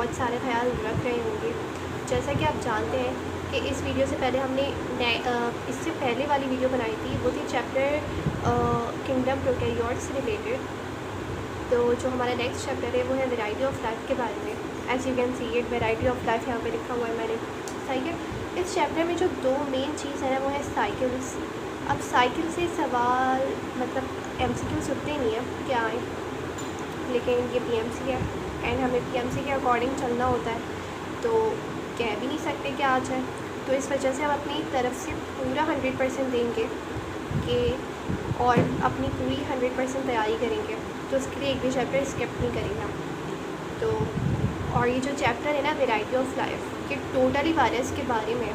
बहुत सारे ख्याल रख रहे होंगे। जैसा कि आप जानते हैं कि इस वीडियो से पहले हमने इससे पहले वाली वीडियो बनाई थी, वो थी चैप्टर किंगडम प्रोकैरियोट्स से रिलेटेड। तो जो हमारा नेक्स्ट चैप्टर है वो है वैरायटी ऑफ लाइफ के बारे में। As you can see it, variety of life यहाँ पे लिखा हुआ है मैंने। सही है। इस चैप्टर में जो दो मेन चीज़ है ना वो है साइकिल्स। अब साइकिल से सवाल मतलब MCQs उतने नहीं है क्या आए, लेकिन ये PMC है एंड हमें PMC के अकॉर्डिंग चलना होता है, तो कह भी नहीं सकते कि आ जाए। तो इस वजह से हम अपनी तरफ से पूरा 100% देंगे कि और अपनी पूरी 100% तैयारी करेंगे, तो उसके लिए एक भी चैप्टर स्किप नहीं करेंगे हम। तो और ये जो चैप्टर है ना वैरायटी ऑफ लाइफ, ये टोटली वायरस के बारे में है।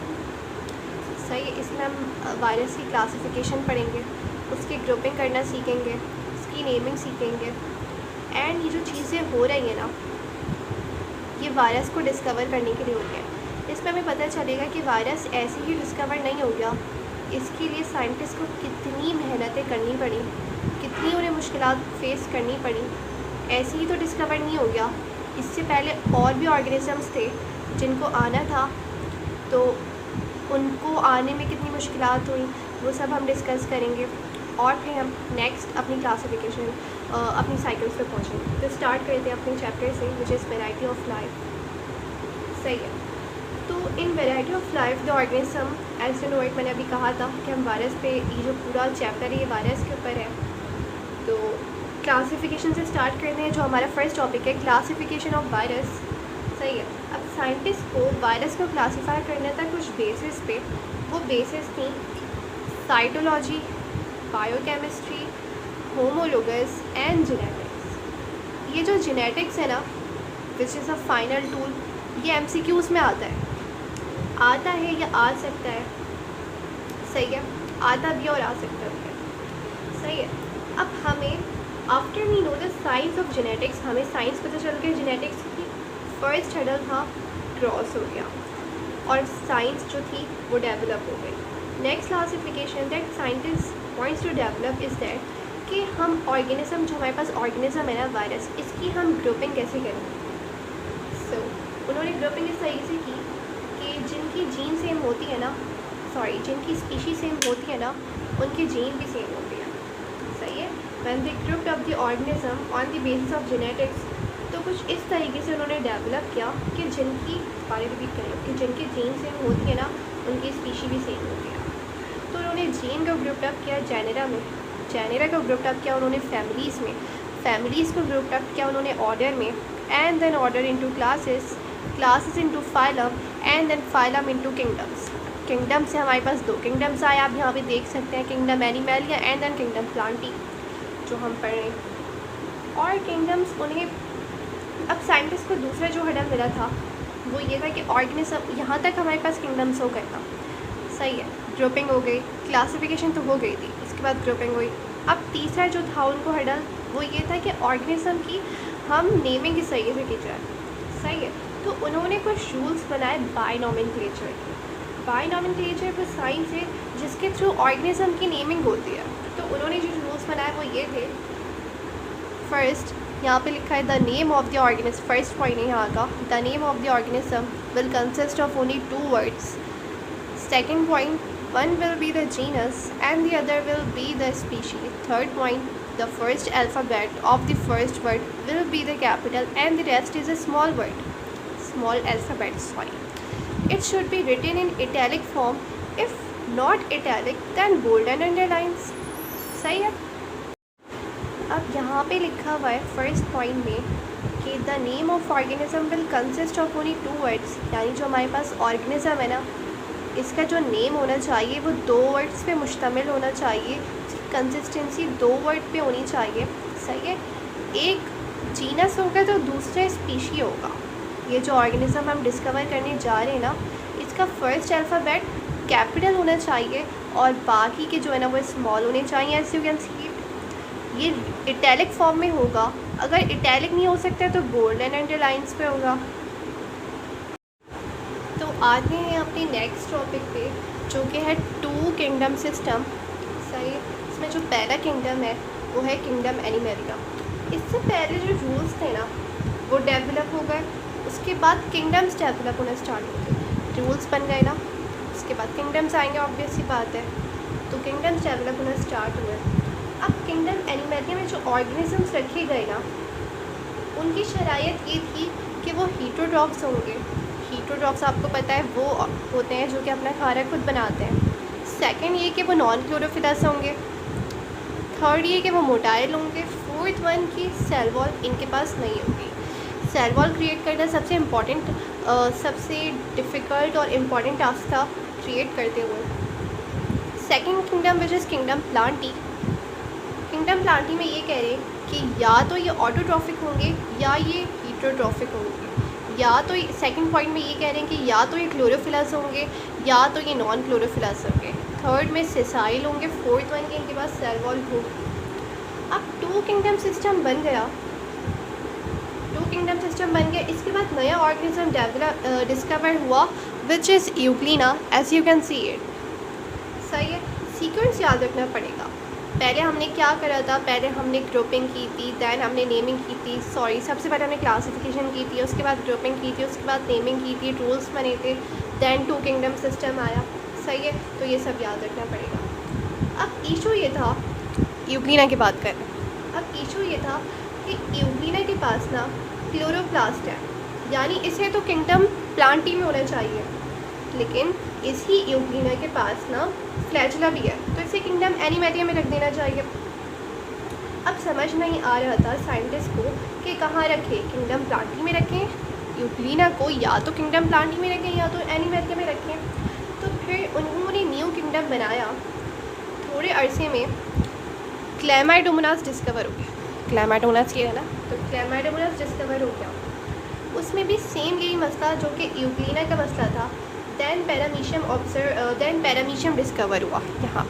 सही है। इसमें हम वायरस की क्लासिफिकेशन पढ़ेंगे, उसकी ग्रुपिंग करना सीखेंगे, उसकी नेमिंग सीखेंगे। एंड ये जो चीज़ें हो रही हैं ना, ये वायरस को डिस्कवर करने के लिए हो गया। इसमें हमें पता चलेगा कि वायरस ऐसे ही डिस्कवर नहीं हो गया, इसके लिए साइंटिस्ट को कितनी मेहनतें करनी पड़ी, कितनी उन्हें मुश्किलात फेस करनी पड़ी। ऐसे ही तो डिस्कवर नहीं हो गया, इससे पहले और भी ऑर्गेनिजम्स थे जिनको आना था, तो उनको आने में कितनी मुश्किलात हुई, वो सब हम डिस्कस करेंगे। और फिर हम नेक्स्ट अपनी क्लासिफिकेशन अपनी साइकिल्स पे पहुँचेंगे। तो स्टार्ट करते हैं अपने चैप्टर से, which is variety of life. सही है। तो in variety of life the organism as you know it, मैंने अभी कहा था कि हम वायरस पे, ये जो पूरा चैप्टर है ये वायरस के ऊपर है। तो क्लासिफिकेशन से स्टार्ट करते हैं। जो हमारा फर्स्ट टॉपिक है क्लासिफिकेशन ऑफ वायरस। सही है। अब साइंटिस्ट को वायरस को क्लासीफाई करना था कुछ बेसिस पे। वो बेसिस थी cytology, biochemistry, homologous and genetics. ये जो जेनेटिक्स है ना, which is a final tool, ये MCQs में आता है या आ सकता है। सही है। आता भी और आ सकता भी है। सही है। अब हमें after we know the science of genetics, हमें साइंस पता चल गया जेनेटिक्स की। फर्स्ट हर्डल था क्रॉस हो गया और साइंस जो थी वो डेवलप हो गई। Next classification that scientist wants to develop is that कि हम ऑर्गेनिज्म, जो हमारे पास ऑर्गेनिज्म है ना वायरस, इसकी हम ग्रुपिंग कैसे करें। उन्होंने ग्रुपिंग इस तरीके से की कि जिनकी जीन सेम होती है ना, जिनकी स्पीशीज सेम होती है ना, उनकी जीन भी सेम होती है। सही है। When they grouped up the organism on the basis of genetics, तो कुछ इस तरीके से उन्होंने डेवलप किया कि जिनकी रिपीट करें कि जिनकी जीन सेम होती है ना, उनकी स्पीशी भी सेम होती है। तो उन्होंने जीन को ग्रुप्ड अप किया जेनेरा में, जेनेरा को ग्रुप्ड अप किया उन्होंने फैमिलीज़ में, फैमिलीज़ को ग्रुप्ड अप किया उन्होंने ऑर्डर में, and then order into classes, classes into phylum, and then phylum into kingdoms. Kingdom से हमारे पास दो किंगडम्स आए, आप यहाँ पे देख सकते हैं, kingdom Animalia and then kingdom Plantae, जो हम पढ़ रहे हैं। और किंगडम्स उन्हें, अब साइंटिस्ट को दूसरा जो हर्डल मिला था वो ये था कि ऑर्गेनिज्म, यहाँ तक हमारे पास किंगडम्स हो गए था। सही है। ग्रुपिंग हो गई, क्लासिफिकेशन तो हो गई थी, इसके बाद ग्रुपिंग हुई। अब तीसरा जो था उनको हर्डल वो ये था कि ऑर्गेनिज्म की हम नेमिंग किस तरीके से की जाए। सही है। तो उन्होंने कुछ रूल्स बनाए बायनोमेनक्लेचर के। बायनोमेनक्लेचर वो साइंस है जिसके थ्रू ऑर्गेनिज्म की नेमिंग होती है। तो उन्होंने जो रूल्स बनाए वो ये थे, फर्स्ट यहाँ पे लिखा है the name of the organism, first point है यहाँ का, the name of the organism will consist of only 2 words. Second point, one will be the genus and the other will be the species. Third point, the first alphabet of the first word will be the capital and the rest is a small word, small alphabet, sorry. It should be written in italic form, if not italic then bold and underlines. सही है। अब यहाँ पे लिखा हुआ है first point में कि the name of organism will consist of only 2 words, यानी जो हमारे पास ऑर्गेनिज्म है ना, इसका जो नेम होना चाहिए वो 2 वर्ड्स पे मुश्तमिल होना चाहिए, कंसिस्टेंसी 2 वर्ड पे होनी चाहिए। सही है। एक जीनस होगा तो दूसरा स्पीशी होगा। ये जो ऑर्गेनिज्म हम डिस्कवर करने जा रहे हैं ना, इसका फर्स्ट अल्फ़ाबेट कैपिटल होना चाहिए और बाकी के जो है ना वो स्मॉल होने चाहिए। As you can see it, ये इटैलिक फॉर्म में होगा। अगर इटैलिक नहीं हो सकता तो बोल्ड एंड अंडरलाइंस पे होगा। तो आते हैं अपने नेक्स्ट टॉपिक पे, जो कि है 2 किंगडम सिस्टम। सही। इसमें जो पहला किंगडम है वो है किंगडम एनिमलिया। इससे पहले जो रूल्स थे ना वो डेवलप हो गए, उसके बाद किंगडम्स डेवलप होना स्टार्ट होंगे, रूल्स बन गए ना, उसके बाद किंगडम्स आएंगे, ऑब्वियस सी बात है। तो किंगडम्स डेवलप होना स्टार्ट हुए। अब किंगडम एनिमेलिया में जो ऑर्गेनिजम्स रखे गए ना, उनकी शरायत ये थी कि वो हीटरोट्रॉफ्स होंगे। हीटरोट्रॉफ्स आपको पता है वो होते हैं जो कि अपना खाना खुद बनाते हैं। सेकंड ये कि वो नॉन क्लोरोफिलस होंगे। थर्ड ये कि वो मोटाइल होंगे। फोर्थ वन की सेल वॉल इनके पास नहीं होगी। सेल वॉल क्रिएट करना सबसे इम्पॉर्टेंट, सबसे डिफ़िकल्ट और इम्पॉर्टेंट टास्क था क्रिएट करते हुए। Second kingdom which is kingdom Plantae. Kingdom Plantae में ये कह रहे हैं कि या तो ये ऑटोट्रॉफिक होंगे या ये हीटरोट्रॉफिक होंगे। या तो सेकंड पॉइंट में ये कह रहे हैं कि या तो ये क्लोरोफिलस होंगे या तो ये नॉन क्लोरोफिलस होंगे। थर्ड में सेसाइल होंगे। फोर्थ वन के इनके पास सेल वॉल होगी। अब टू किंगडम सिस्टम बन गया। इसके बाद नया ऑर्गेनिज्म डिस्कवर हुआ which is Euglena, as you can see it. सही है, सीक्वेंस याद रखना पड़ेगा। पहले हमने क्या करा था, पहले हमने ग्रुपिंग की थी, दैन हमने नेमिंग की थी, सबसे पहले हमने क्लासिफिकेशन की थी, उसके बाद ग्रुपिंग की थी, उसके बाद नेमिंग की थी, रूल्स बने थे, दैन टू किंगडम सिस्टम आया। सही है, तो ये सब याद रखना पड़ेगा। अब इशू ये था, यूग्लिना की बात करें। अब इशू ये था कि यूग्लिना के पास ना क्लोरोप्लास्ट है, यानी इसे तो किंगडम प्लांटी में होना चाहिए, लेकिन इसी यूग्लिना के पास ना फ्लैचुला भी है, तो इसे किंगडम एनिमेलिया में रख देना चाहिए। अब समझ नहीं आ रहा था साइंटिस्ट को कि कहाँ रखें, किंगडम प्लांटी में रखें यूग्लिना को, या तो किंगडम प्लांटी में रखें या तो एनिमेलिया में रखें। तो फिर उन्होंने न्यू किंगडम बनाया। थोड़े अरसे में क्लैमाइडोमोनास डिस्कवर हो गया। क्लैमाइडोमोनास ये है ना, तो क्लैमाइडोमोनास डिस्कवर हो गया। उसमें भी सेम यही मसला जो कि यूग्लिना का मसला था। दैन पैरामीशियम डिस्कवर हुआ यहाँ।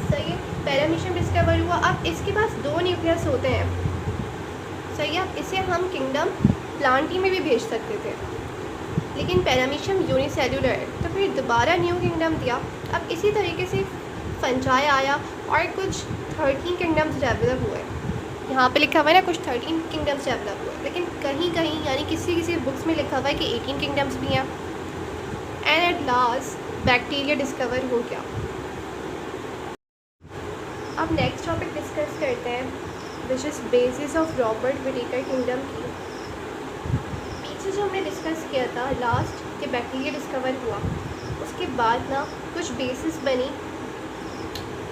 सही है, पैरामीशियम डिस्कवर हुआ। अब इसके पास दो न्यूक्लियस होते हैं। सही है, अब इसे हम किंगडम प्लांटी में भी भेज सकते थे, लेकिन पैरामीशियम यूनिसेल्युलर है, तो फिर दोबारा न्यू किंगडम दिया। अब इसी तरीके से फंजाई आया और कुछ 13 किंगडम्स डेवलप हुए। यहाँ पे लिखा हुआ है ना, कुछ 13 किंगडम्स डेवलप हुए, लेकिन कहीं कहीं यानी किसी बुक्स में लिखा हुआ है कि 18 किंगडम्स भी हैं। And at last bacteria discover हो गया। अब नेक्स्ट टॉपिक डिस्कस करते हैं which is basis of Robert Whittaker kingdom की। पीछे जो हमने डिस्कस किया था लास्ट कि बैक्टीरिया डिस्कवर हुआ, उसके बाद ना कुछ बेसिस बनी,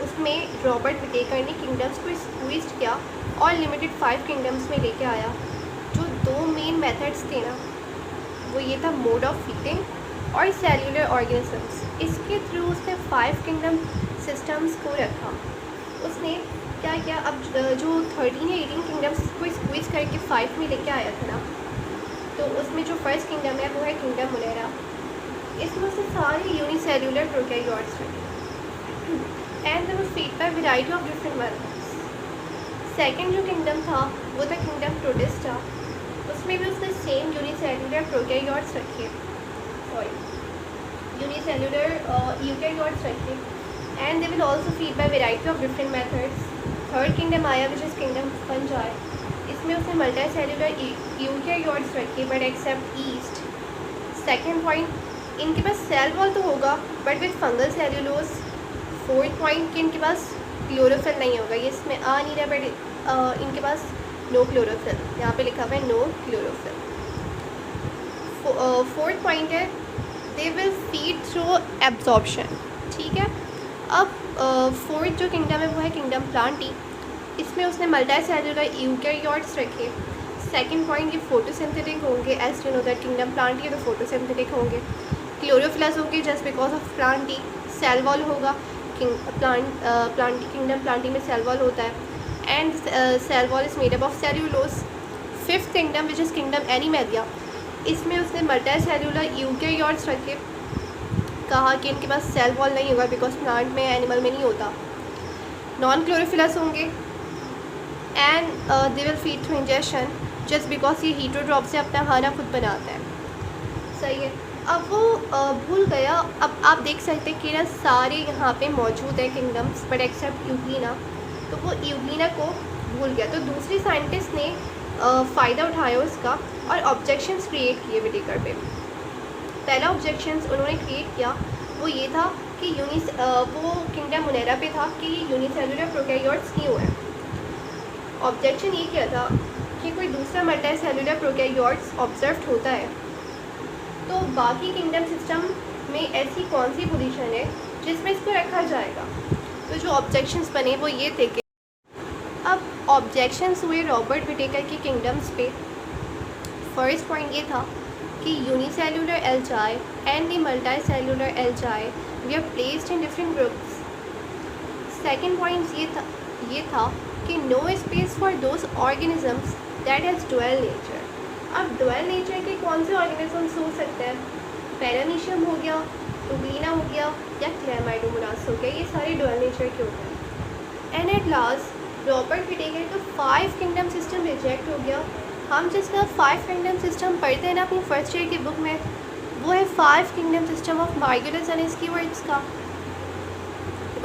उसमें रॉबर्ट विटेकर ने किंगडम्स को स्क्वीज किया और लिमिटेड 5 किंगडम्स में लेके आया। जो दो मेन मेथड्स थे ना, वो ये था मोड ऑफ फीडिंग और सेल्यूलर ऑर्गेनिजम्स। इसके थ्रू उसने 5 किंगडम सिस्टम्स को रखा। उसने क्या किया, अब जो 13 या 18 किंगडम्स को स्क्वीज करके 5 में लेके आया था ना, तो उसमें जो फर्स्ट किंगडम है वो है किंगडम मुलेरा। इसमें उसने सारे यूनिसेल्यूलर प्रोकैरियोट्स रखे and they were feed by variety of different methods. Second जो किंगडम था वो था किंगडम प्रोटिस्टा। उसमें भी उसने सेम यूनिसेल्यूलर प्रोकैरियोट्स रखे, यूनिसेल्युलर यूकैरियोट्स रखे, and they will also feed by variety of different methods. Third kingdom आया विच इज़ किंगडम फंजाई। इसमें उसने मल्टी सेल्युलर यूकैरियोट्स रखे but except yeast. Second point, इनके पास सेल वॉल तो होगा but with fungal cellulose. Fourth point कि इनके पास क्लोरोफिल नहीं होगा, ये इसमें आ नहीं रहा बट इनके पास नो क्लोरोफिल, यहाँ पे लिखा हुआ है नो क्लोरोफिल। फोर्थ पॉइंट है they will feed through absorption. ठीक है, अब फोर्थ जो किंगडम है वो है किंगडम प्लांटी। इसमें उसने मल्टी सेल्युलर यूकैरियोट्स रखे। सेकंड पॉइंट, ये फोटोसिंथेटिक होंगे, as you know that kingdom Plantae है तो फोटोसिंथेटिक होंगे। क्लोरोफिलस होंगे just because of Plantae. Cell wall होगा, किंगडम प्लांटी में सेल वॉल होता है and cell wall is made up of cellulose. Fifth kingdom which is kingdom Animalia, इसमें उसने मल्टी सेल्युलर यूकैरियोट्स रखे। कहा कि इनके पास सेल वॉल नहीं होगा बिकॉज प्लांट में एनिमल में नहीं होता। नॉन क्लोरोफिलस होंगे and they will feed through injection just because ये हीटरोट्रॉप से अपना खाना खुद बनाता है। सही है, अब वो भूल गया। अब आप देख सकते हैं कि ना सारे यहाँ पे मौजूद है किंगडम्स बट एक्सेप्ट यूग्लिना, तो वो यूग्लिना को भूल गया। तो दूसरी साइंटिस्ट ने फ़ायदा उठाया उसका और ऑब्जेक्शंस क्रिएट किए विटेकर पे। पहला ऑब्जेक्शंस उन्होंने क्रिएट किया वो ये था कि वो किंगडम मुनेरा पे था कि यूनिसेलुलर प्रोकैरियोट्स क्यों है। ऑब्जेक्शन ये किया था कि कोई दूसरा मल्टी सेलुलर प्रोकैरियोट्स ऑब्जर्व होता है तो बाकी किंगडम सिस्टम में ऐसी कौन सी पोजीशन है जिसमें इसको रखा जाएगा। तो जो ऑब्जेक्शंस बने वो ये थे कि अब ऑब्जेक्शंस हुए रॉबर्ट विटेकर के किंगडम्स पे। फर्स्ट पॉइंट ये था कि unicellular algae and the multi cellular algae we are placed in different groups. Second point ये था कि no space for those organisms that has dual nature. अब डुअल नेचर के कौन से ऑर्गेनिजम्स हो सकते हैं। पैरामीशियम हो गया, टुबलिना हो गया या क्लेमाइडोमोनास हो गया, ये सारे डुअल नेचर के होते हैं। And at last Robert Whittaker का 5 किंगडम सिस्टम रिजेक्ट हो गया। हम जिसका 5 किंगडम सिस्टम पढ़ते हैं ना अपनी फर्स्ट ईयर की बुक में, वो है 5 kingdom system of Margulis and his keywords का।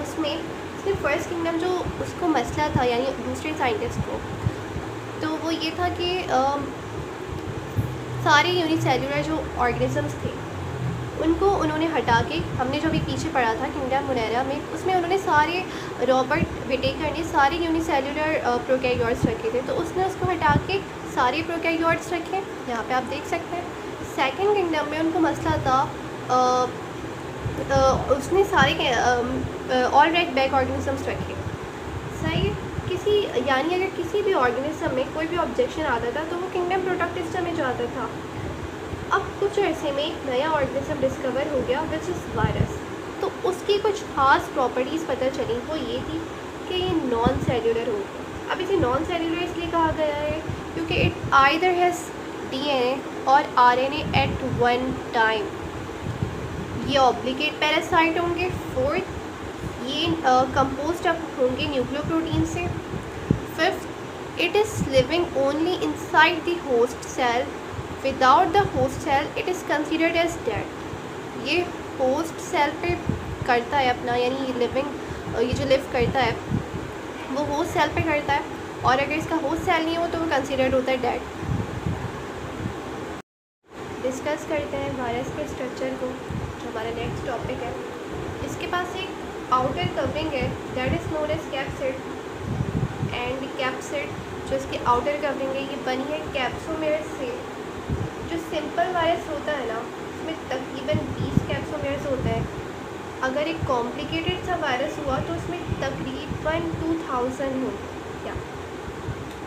उसमें सिर्फ फर्स्ट किंगडम जो उसको मसला था यानी दूसरे साइंटिस्ट को, तो वो ये था कि सारे यूनिसेलुलर जो ऑर्गेनिजम्स थे उनको उन्होंने हटा के, हमने जो भी पीछे पढ़ा था किंगडम मुनेरा में, उसमें उन्होंने सारे रॉबर्ट विटेकर ने सारे यूनिसेलुलर प्रोकैरियोट्स रखे थे, तो उसने उसको हटा के सारे प्रोकैरियोट्स रखे। यहाँ पे आप देख सकते हैं। सेकंड किंगडम में उनको मसला था उसने सारे ऑल रेड बैक ऑर्गेनिजम्स रखे। सही है। यानी अगर किसी भी ऑर्गेनिज्म में कोई भी ऑब्जेक्शन आता था तो वो किंगडम प्रोटोक्टिस्टा में जाता था। अब कुछ अरसे में एक नया ऑर्गेनिज्म डिस्कवर हो गया विच इज़ वायरस। तो उसकी कुछ खास प्रॉपर्टीज़ पता चली, वो ये थी कि ये नॉन सेल्यूलर हो गया। अब इसे नॉन सेल्यूलर इसलिए कहा गया है क्योंकि इट आइदर हैज़ DNA और RNA एट वन टाइम। ये ऑब्लिगेट पैरासाइट होंगे। फोर्थ, ये कंपोस्ट होंगे न्यूक्लियोप्रोटीन से। Fifth, it is living only inside the host cell, without the host cell it is considered as dead. ये host cell पे करता है अपना, यानी ये जो लिव करता है वो होस्ट सेल पे करता है, और अगर इसका होस्ट सेल नहीं हो तो वो कंसिडर्ड होता है डेड। डिस्कस करते हैं वायरस के स्ट्रक्चर को, जो हमारा नेक्स्ट टॉपिक है। इसके पास एक आउटर कवरिंग है that is known as capsid, and capsid जो इसकी आउटर कवरिंग है ये बनी है कैप्सोमेर से। जो सिंपल वायरस होता है ना उसमें तकरीबन 20 कैप्सोमेर्स होते हैं। अगर एक कॉम्प्लिकेटेड सा वायरस हुआ तो उसमें तकरीबन 2000 होंगे। या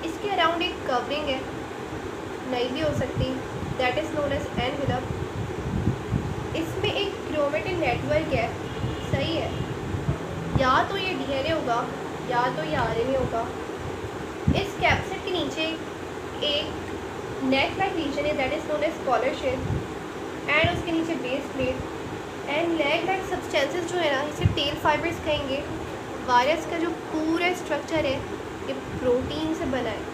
इसके अराउंड एक कवरिंग है, नहीं भी हो सकती, that is known as envelope. इसमें एक क्रोमेटिन नेटवर्क है। सही है। या तो ये DNA होगा या तो ये RNA होगा। इस कैप्सिड के नीचे एक नेक लाइक रीजन है that is known as collar shell, and उसके नीचे base plate and leg like substances जो है ना इसे टेल फाइबर्स कहेंगे। वायरस का जो पूरा स्ट्रक्चर है ये प्रोटीन से बना है।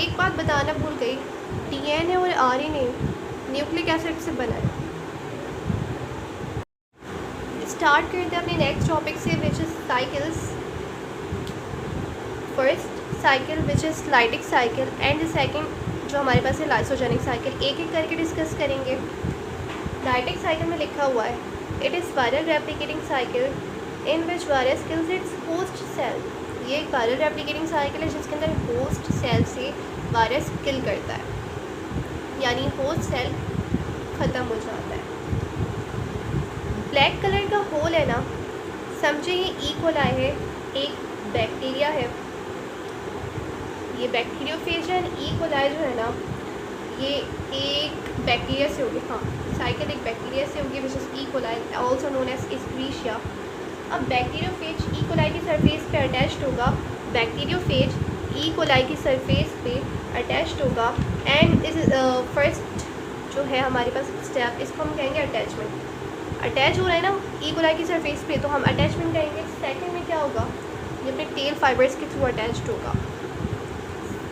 एक बात बताना भूल गई, DNA और RNA न्यूक्लिक एसिड से बना है। स्टार्ट करते हैं अपने नेक्स्ट टॉपिक से which is cycles. First cycle which is lytic cycle, and second जो हमारे पास है लाइसोजेनिक साइकिल। एक एक करके डिस्कस करेंगे। लाइटिक साइकिल में लिखा हुआ है it is viral replicating cycle in which virus kills its host cell. ये एक वायरल रेप्लिकेटिंग साइकिल है जिसके अंदर होस्ट सेल से वायरस किल करता है, यानी होस्ट सेल ख़त्म हो जाता है। ब्लैक कलर का होल है ना, समझे ये ई कोलाई है, एक बैक्टीरिया है। ये बैक्टीरियोफेज है। ई कोलाई जो है ना ये एक बैक्टीरिया से होगी। हाँ, साइकिल एक बैक्टीरिया से होगी which is E coli, also known as Escherichia. अब बैक्टीरियोफेज ई कोलाई की सरफेस पे अटैच्ड होगा। बैक्टीरियोफेज ई कोलाई की सरफेस पे अटैच्ड होगा, एंड इस फर्स्ट जो है हमारे पास स्टेप, इसको हम कहेंगे अटैचमेंट। अटैच हो रहा है ना ई कोलाई की सरफेस पे, तो हम अटैचमेंट कहेंगे। सेकंड में क्या होगा, ये अपने टेल फाइबर्स के थ्रू अटैच्ड होगा।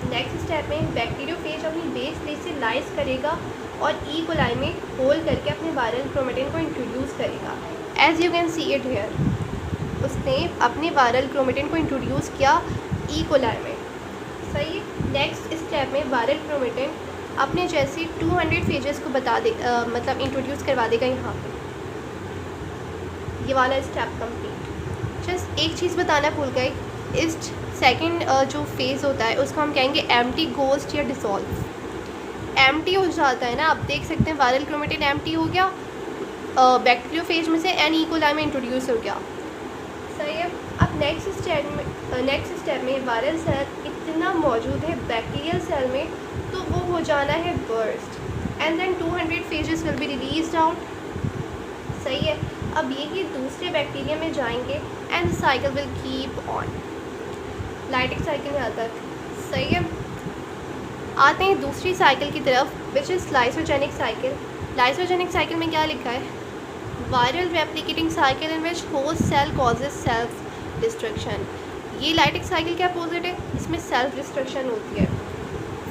नेक्स्ट स्टेप में बैक्टीरियोफेज अपनी बेस प्लेट से लाइस करेगा और ई कोलाई में होल करके अपने वायरल क्रोमेटिन को इंट्रोड्यूस करेगा। As you can see it here, उसने अपने वायरल क्रोमेटिन को इंट्रोड्यूस किया ई कोलाई में। सही है। नेक्स्ट स्टेप में वायरल क्रोमेटिन अपने जैसे 200 फेजेस को बता दे मतलब इंट्रोड्यूस करवा देगा यहाँ पे। ये वाला स्टेप कंप्लीट। जस्ट एक चीज़ बताना भूल गई, इस सेकंड जो फेज़ होता है उसको हम कहेंगे एम्प्टी गोस्ट या डिसॉल्व। एम्प्टी हो जाता है ना, आप देख सकते हैं वायरल क्रोमेटिन एम्प्टी हो गया, बैक्टीरियोफेज में से एन इकोलाई में इंट्रोड्यूस हो गया। सही है। अब नेक्स्ट स्टेप में वायरल सेल इतना मौजूद है बैक्टीरियल सेल में तो वो हो जाना है burst, and then 200 phages will be released out. सही है। अब ये कि दूसरे बैक्टीरिया में जाएंगे and cycle will keep on, lytic cycle यहाँ तक। सही है। आते हैं दूसरी साइकिल की तरफ, which is lysogenic cycle. Lysogenic cycle में क्या लिखा है? Viral replicating cycle in which host cell causes self destruction. ये लाइटिक साइकिल के अपोजिट है, इसमें सेल्फ डिस्ट्रक्शन होती है।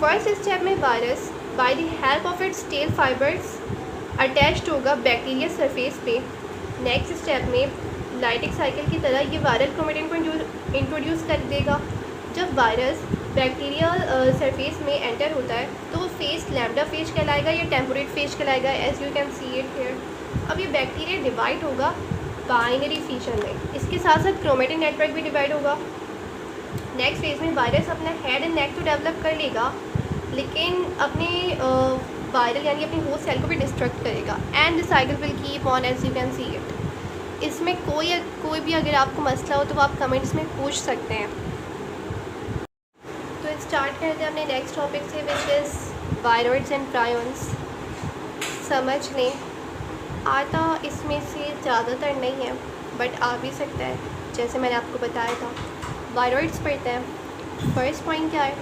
फर्स्ट स्टेप में virus by the help of its tail fibres attached होगा बैक्टीरिया सरफेस पे। नेक्स्ट स्टेप में लाइटिक साइकिल की तरह ये वायरल क्रोमेटिन को इंट्रोड्यूस कर देगा। जब वायरस बैक्टीरिया सरफेस में एंटर होता है तो वो फेज लैम्डा फेज कहलाएगा या टेम्पोरेट फेज कहलाएगा, as you can see it here. अब ये बैक्टीरिया डिवाइड होगा बाइनरी फिशन में, इसके साथ साथ क्रोमेटिन नेटवर्क भी डिवाइड होगा। नेक्स्ट फेज में वायरस अपना हेड एंड नेक तो डेवलप कर लेगा, लेकिन अपने वायरल यानी अपनी होस्ट सेल को भी डिस्ट्रक्ट करेगा, and the cycle will keep on as you can see it. इसमें कोई भी अगर आपको मसला हो तो आप कमेंट्स में पूछ सकते हैं। तो स्टार्ट करते हैं अपने नेक्स्ट टॉपिक से, which is viroids and prions. समझ लें, आता इसमें से ज़्यादातर नहीं है बट आ भी सकता है, जैसे मैंने आपको बताया था। वायरॉइड्स पढ़ते हैं। फर्स्ट पॉइंट क्या है?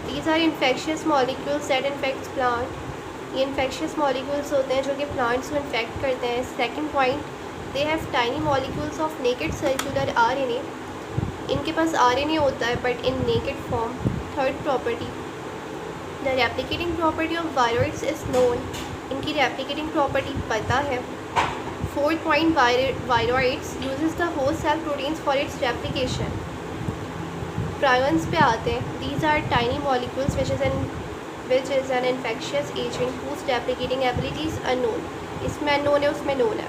These are infectious molecules that infects plant. ये इन्फेक्शियस मॉलिक्यूल्स होते हैं जो कि प्लांट्स को इन्फेक्ट करते हैं। Second point, they have tiny molecules of naked circular RNA. इनके पास आरएनए होता है but in naked form. Third property, the replicating property of viroids is known. इनकी रेप्लिकेटिंग प्रॉपर्टी पता है। Fourth point, viroids uses the host cell proteins for its replication. Prions पे आते हैं। These are tiny molecules which is an infectious agent whose replicating abilities unknown। इसमें unknown है, उसमें known है।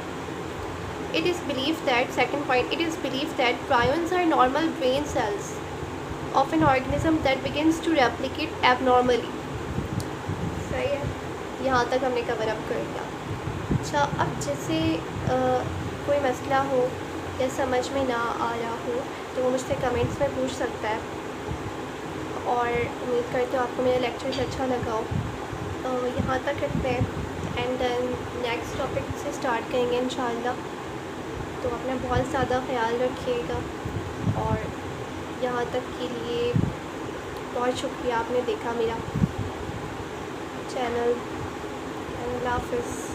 It is believed that, second point, it is believed that prions are normal brain cells of an organism that begins to replicate abnormally। सही है, यहाँ तक हमने cover up कर लिया। अच्छा, अब जैसे कोई मसला हो या समझ में ना आ रहा हो तो वो मुझसे कमेंट्स में पूछ सकता है, और उम्मीद करती हूँ आपको मेरा लेक्चर अच्छा लगा हो। तो यहाँ तक रखते हैं एंड देन नेक्स्ट टॉपिक से स्टार्ट करेंगे इंशाल्लाह। तो अपना बहुत ज़्यादा ख्याल रखिएगा, और यहाँ तक के लिए बहुत शुक्रिया आपने देखा मेरा चैनल। अल्लाह हाफ़िज़।